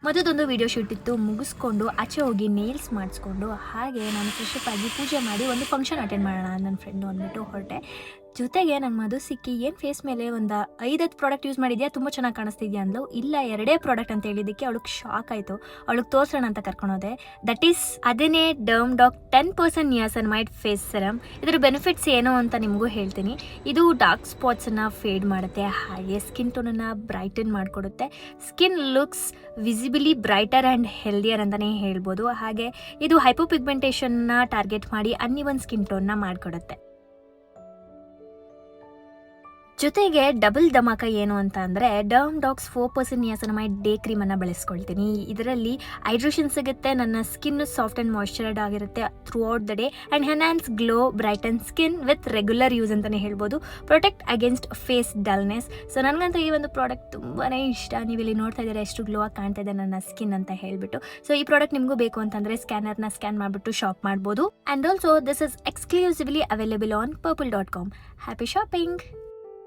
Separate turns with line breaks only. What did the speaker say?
ಮತ್ತೊಂದು video shoot ಇತ್ತು, ಮುಗಿಸ್ಕೊಂಡು ಆಚೆ ಹೋಗಿ ನೇಲ್ಸ್ ಮಾಡಿಸ್ಕೊಂಡು ಹಾಗೆ ನಾನು ಫ್ರೆಶಪ್ ಆಗಿ ಪೂಜೆ ಮಾಡಿ ಒಂದು ಫಂಕ್ಷನ್ ಅಟೆಂಡ್ ಮಾಡೋಣ ನನ್ನ ಫ್ರೆಂಡು ಅಂದ್ಬಿಟ್ಟು ಹೊರಟೆ. ಜೊತೆಗೆ ನನ್ನ ಮಧು ಸಿಕ್ಕಿ ಏನು ಫೇಸ್ ಮೇಲೆ ಒಂದು 5-10 ಪ್ರಾಡಕ್ಟ್ ಯೂಸ್ ಮಾಡಿದ್ಯಾ, ತುಂಬ ಚೆನ್ನಾಗಿ ಕಾಣಿಸ್ತಿದ್ಯಾ ಅಂದ್ಲು. ಇಲ್ಲ 2 ಪ್ರಾಡಕ್ಟ್ ಅಂತ ಹೇಳಿದ್ದಕ್ಕೆ ಅವಳಿಗೆ ಶಾಕ್ ಆಯಿತು. ಅವಳಿಗೆ ತೋರಿಸೋಣ ಅಂತ ಕರ್ಕೊಂಡೋದೆ. ದಟ್ ಈಸ್ ಅದನ್ನೇ ಡರ್ಮ್ಡಾಕ್ 10% ನಿಯಾಸಿನಮೈಡ್ ಫೇಸ್ ಸೆರಮ್. ಇದರ ಬೆನಿಫಿಟ್ಸ್ ಏನು ಅಂತ ನಿಮಗೂ ಹೇಳ್ತೀನಿ. ಇದು ಡಾರ್ಕ್ ಸ್ಪಾಟ್ಸನ್ನು ಫೇಡ್ ಮಾಡುತ್ತೆ, ಹಾಗೆ ಸ್ಕಿನ್ ಟೋನನ್ನು ಬ್ರೈಟನ್ ಮಾಡಿಕೊಡುತ್ತೆ. Skin looks ವಿಸಿಬಲಿ brighter and healthier ಅಂತಲೇ ಹೇಳ್ಬೋದು. ಹಾಗೆ ಇದು ಹೈಪೋಪಿಗ್ಮೆಂಟೇಷನ್ನ ಟಾರ್ಗೆಟ್ ಮಾಡಿ ಅನ್ಇವನ್ ಸ್ಕಿನ್ ಟೋನ್ನ ಮಾಡಿಕೊಡುತ್ತೆ. ಜೊತೆಗೆ ಡಬಲ್ ಧಮಾಕ ಏನು ಅಂತ ಅಂದರೆ ಡರ್ಮ್ಡಾಕ್ಸ್ 4% ನಿಯಾಸಿನಮೈಡ್ ಡೇ ಕ್ರೀಮನ್ನು ಬಳಸ್ಕೊಳ್ತೀನಿ. ಇದರಲ್ಲಿ ಹೈಡ್ರೇಷನ್ ಸಿಗುತ್ತೆ, ನನ್ನ ಸ್ಕಿನ್ ಸಾಫ್ಟ್ ಆ್ಯಂಡ್ ಮಾಯ್ಶ್ಚರೈಡ್ ಆಗಿರುತ್ತೆ throughout the day and enhance glow brighten skin with regular use ಅಂತಲೇ ಹೇಳ್ಬೋದು. Protect against face dullness. So ನನಗಂತೂ ಈ ಒಂದು ಪ್ರಾಡಕ್ಟ್ ತುಂಬಾ ಇಷ್ಟ. ನೀವು ಇಲ್ಲಿ ನೋಡ್ತಾ ಇದ್ದೀರಾ ಎಷ್ಟು ಗ್ಲೋ ಆಗಿ ಕಾಣ್ತಾ ಇದೆ ನನ್ನ ಸ್ಕಿನ್ ಅಂತ ಹೇಳ್ಬಿಟ್ಟು. ಸೊ ಈ ಪ್ರಾಡಕ್ಟ್ ನಿಮಗೂ ಬೇಕು ಅಂತಂದರೆ ಸ್ಕ್ಯಾನರ್ನ ಸ್ಕ್ಯಾನ್ ಮಾಡಿಬಿಟ್ಟು ಶಾಪ್ ಮಾಡ್ಬೋದು. And also this is exclusively available on purple.com. Happy shopping.